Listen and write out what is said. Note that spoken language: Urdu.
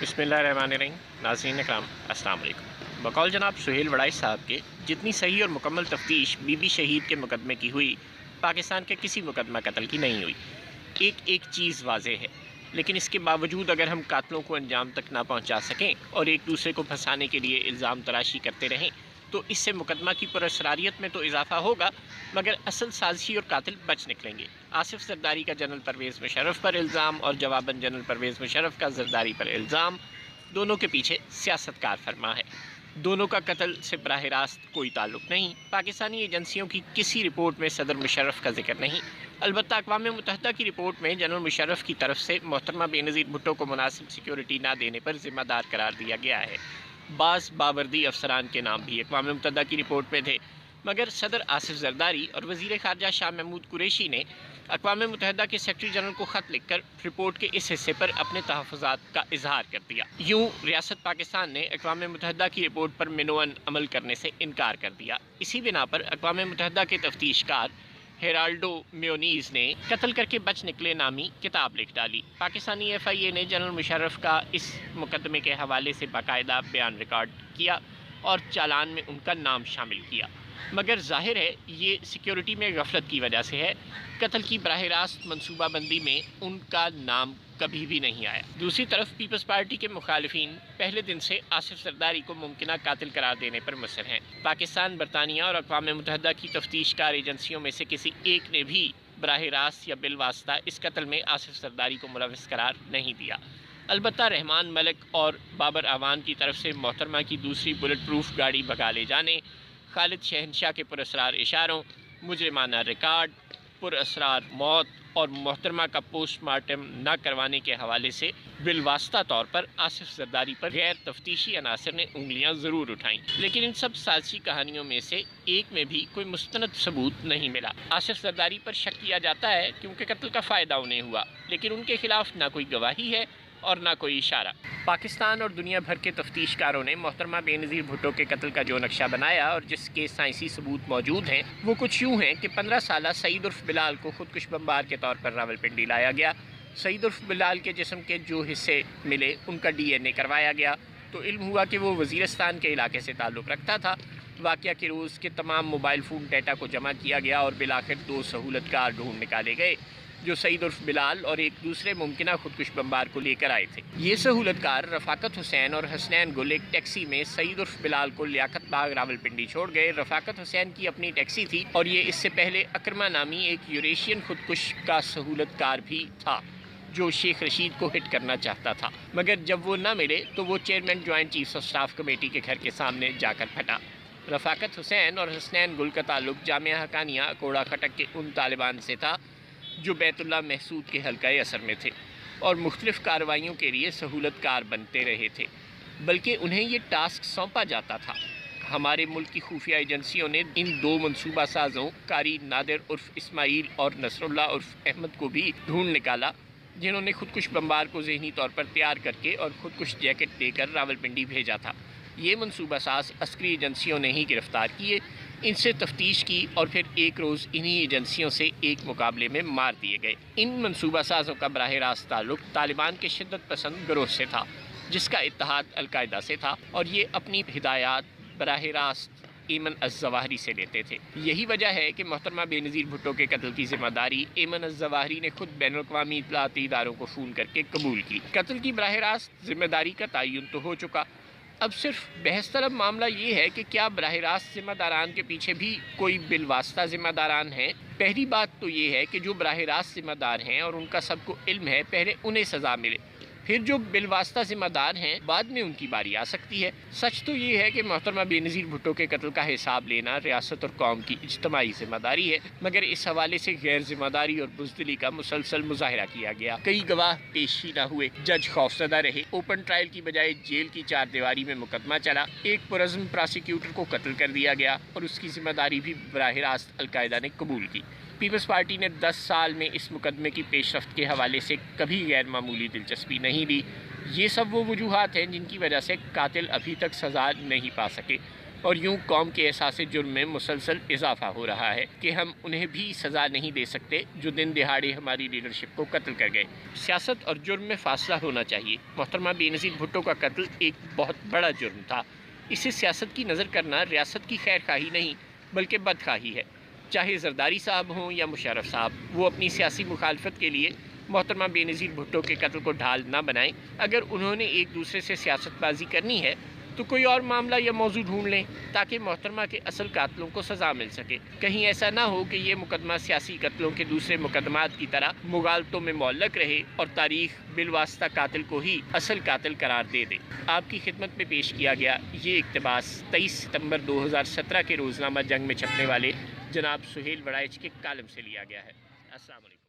بسم اللہ الرحمن الرحیم۔ ناظرین اکرام السلام علیکم۔ بقول جناب سہیل وڑائی صاحب کے جتنی صحیح اور مکمل تفتیش بی بی شہید کے مقدمے کی ہوئی، پاکستان کے کسی مقدمہ قتل کی نہیں ہوئی۔ ایک چیز واضح ہے، لیکن اس کے باوجود اگر ہم قاتلوں کو انجام تک نہ پہنچا سکیں اور ایک دوسرے کو پھنسانے کے لیے الزام تراشی کرتے رہیں تو اس سے مقدمہ کی پراسراریت میں تو اضافہ ہوگا، مگر اصل سازشی اور قاتل بچ نکلیں گے۔ آصف زرداری کا جنرل پرویز مشرف پر الزام اور جواباً جنرل پرویز مشرف کا زرداری پر الزام، دونوں کے پیچھے سیاست کار فرما ہے۔ دونوں کا قتل سے براہ راست کوئی تعلق نہیں۔ پاکستانی ایجنسیوں کی کسی رپورٹ میں صدر مشرف کا ذکر نہیں، البتہ اقوام متحدہ کی رپورٹ میں جنرل مشرف کی طرف سے محترمہ بینظیر بھٹو کو مناسب سیکیورٹی نہ دینے پر ذمہ دار قرار دیا گیا ہے۔ بعض باوردی افسران کے نام بھی اقوام متحدہ کی رپورٹ میں تھے، مگر صدر آصف زرداری اور وزیر خارجہ شاہ محمود قریشی نے اقوام متحدہ کے سیکرٹری جنرل کو خط لکھ کر رپورٹ کے اس حصے پر اپنے تحفظات کا اظہار کر دیا۔ یوں ریاست پاکستان نے اقوام متحدہ کی رپورٹ پر منوعاً عمل کرنے سے انکار کر دیا۔ اسی بنا پر اقوام متحدہ کے تفتیش کار ہیرالڈو میونیز نے قتل کر کے بچ نکلے نامی کتاب لکھ ڈالی۔ پاکستانی FIA نے جنرل مشرف کا اس مقدمے کے حوالے سے باقاعدہ بیان ریکارڈ کیا اور چالان میں ان کا نام شامل کیا، مگر ظاہر ہے یہ سیکیورٹی میں غفلت کی وجہ سے ہے۔ قتل کی براہ راست منصوبہ بندی میں ان کا نام کبھی بھی نہیں آیا۔ دوسری طرف پیپلز پارٹی کے مخالفین پہلے دن سے آصف زرداری کو ممکنہ قاتل قرار دینے پر مصر ہیں۔ پاکستان، برطانیہ اور اقوام متحدہ کی تفتیش کار ایجنسیوں میں سے کسی ایک نے بھی براہ راست یا بالواسطہ اس قتل میں آصف زرداری کو ملوث قرار نہیں دیا۔ البتہ رحمان ملک اور بابر اعوان کی طرف سے محترمہ کی دوسری بلٹ پروف گاڑی بھگا لے جانے، خالد شہنشاہ کے پراسرار اشاروں، مجرمانہ ریکارڈ، پراسرار موت اور محترمہ کا پوسٹ مارٹم نہ کروانے کے حوالے سے بالواسطہ طور پر آصف زرداری پر غیر تفتیشی عناصر نے انگلیاں ضرور اٹھائیں، لیکن ان سب سازشی کہانیوں میں سے ایک میں بھی کوئی مستند ثبوت نہیں ملا۔ آصف زرداری پر شک کیا جاتا ہے کیونکہ قتل کا فائدہ انہیں ہوا، لیکن ان کے خلاف نہ کوئی گواہی ہے اور نہ کوئی اشارہ۔ پاکستان اور دنیا بھر کے تفتیش کاروں نے محترمہ بینظیر بھٹو کے قتل کا جو نقشہ بنایا اور جس کے سائنسی ثبوت موجود ہیں وہ کچھ یوں ہیں کہ 15 سالہ سعید عرف بلال کو خودکش بمبار کے طور پر راولپنڈی لایا گیا۔ سعید عرف بلال کے جسم کے جو حصے ملے ان کا DNA کروایا گیا تو علم ہوا کہ وہ وزیرستان کے علاقے سے تعلق رکھتا تھا۔ واقعہ کے روز کے تمام موبائل فون ڈیٹا کو جمع کیا گیا اور بالآخر 2 سہولت کار ڈھونڈ نکالے گئے جو سعید عرف بلال اور ایک دوسرے ممکنہ خودکش بمبار کو لے کر آئے تھے۔ یہ سہولت کار رفاقت حسین اور حسنین گل ایک ٹیکسی میں سعید عرف بلال کو لیاقت باغ راولپنڈی چھوڑ گئے۔ رفاقت حسین کی اپنی ٹیکسی تھی اور یہ اس سے پہلے اکرما نامی ایک یوریشین خودکش کا سہولت کار بھی تھا جو شیخ رشید کو ہٹ کرنا چاہتا تھا، مگر جب وہ نہ ملے تو وہ chairman joint chiefs of staff committee کے گھر کے سامنے جا کر پھٹا۔ رفاقت حسین اور حسنین گل کا تعلق جامعہ حقانیہ کوڑا کھٹک کے ان طالبان سے تھا جو بیت اللہ محسود کے حلقہ اثر میں تھے اور مختلف کارروائیوں کے لیے سہولت کار بنتے رہے تھے، بلکہ انہیں یہ ٹاسک سونپا جاتا تھا۔ ہمارے ملک کی خفیہ ایجنسیوں نے ان 2 منصوبہ سازوں قاری نادر عرف اسماعیل اور نصر اللہ عرف احمد کو بھی ڈھونڈ نکالا، جنہوں نے خودکش بمبار کو ذہنی طور پر تیار کر کے اور خودکش جیکٹ دے کر راولپنڈی بھیجا تھا۔ یہ منصوبہ ساز عسکری ایجنسیوں نے ہی گرفتار کیے، ان سے تفتیش کی اور پھر ایک روز انہی ایجنسیوں سے ایک مقابلے میں مار دیے گئے۔ ان منصوبہ سازوں کا براہ راست تعلق طالبان کے شدت پسند گروہ سے تھا جس کا اتحاد القاعدہ سے تھا، اور یہ اپنی ہدایات براہ راست ایمن الظواہری سے لیتے تھے۔ یہی وجہ ہے کہ محترمہ بینظیر بھٹو کے قتل کی ذمہ داری ایمن الظواہری نے خود بین الاقوامی اطلاعاتی اداروں کو فون کر کے قبول کی۔ قتل کی براہ راست ذمہ داری کا تعین تو ہو چکا، اب صرف بحث طلب معاملہ یہ ہے کہ کیا براہ راست ذمہ داران کے پیچھے بھی کوئی بالواسطہ ذمہ داران ہیں؟ پہلی بات تو یہ ہے کہ جو براہ راست ذمہ دار ہیں اور ان کا سب کو علم ہے، پہلے انہیں سزا ملے، پھر جو بالواسطہ ذمہ دار ہیں بعد میں ان کی باری آ سکتی ہے۔ سچ تو یہ ہے کہ محترمہ بینظیر بھٹو کے قتل کا حساب لینا ریاست اور قوم کی اجتماعی ذمہ داری ہے، مگر اس حوالے سے غیر ذمہ داری اور بزدلی کا مسلسل مظاہرہ کیا گیا۔ کئی گواہ پیش ہی نہ ہوئے، جج خوفزدہ رہے، اوپن ٹرائل کی بجائے جیل کی 4 دیواری میں مقدمہ چلا، ایک پرعزم پراسیکیوٹر کو قتل کر دیا گیا اور اس کی ذمہ داری بھی براہ راست القاعدہ نے قبول کی۔ پیپلز پارٹی نے 10 سال میں اس مقدمے کی پیش رفت کے حوالے سے کبھی غیر معمولی دلچسپی نہیں لی۔ یہ سب وہ وجوہات ہیں جن کی وجہ سے قاتل ابھی تک سزا نہیں پا سکے۔ اور یوں قوم کے احساس جرم میں مسلسل اضافہ ہو رہا ہے کہ ہم انہیں بھی سزا نہیں دے سکتے جو دن دہاڑے ہماری لیڈرشپ کو قتل کر گئے۔ سیاست اور جرم میں فاصلہ ہونا چاہیے۔ محترمہ بینظیر بھٹو کا قتل ایک بہت بڑا جرم تھا۔ اسے سیاست کی نظر کرنا ریاست کی خیر خواہی نہیں بلکہ بدخواہی ہے۔ چاہے زرداری صاحب ہوں یا مشرف صاحب، وہ اپنی سیاسی مخالفت کے لیے محترمہ بینظیر بھٹو کے قتل کو ڈھال نہ بنائیں۔ اگر انہوں نے ایک دوسرے سے سیاست بازی کرنی ہے تو کوئی اور معاملہ یا موضوع ڈھونڈ لیں تاکہ محترمہ کے اصل قاتلوں کو سزا مل سکے۔ کہیں ایسا نہ ہو کہ یہ مقدمہ سیاسی قتلوں کے دوسرے مقدمات کی طرح مغالطوں میں معلق رہے اور تاریخ بالواسطہ قاتل کو ہی اصل قاتل قرار دے دے۔ آپ کی خدمت میں پیش کیا گیا یہ اقتباس 23 ستمبر 2017 کے روزنامہ جنگ میں چھپنے والے جناب سہیل وڑائچ کے کالم سے لیا گیا ہے۔ السلام علیکم۔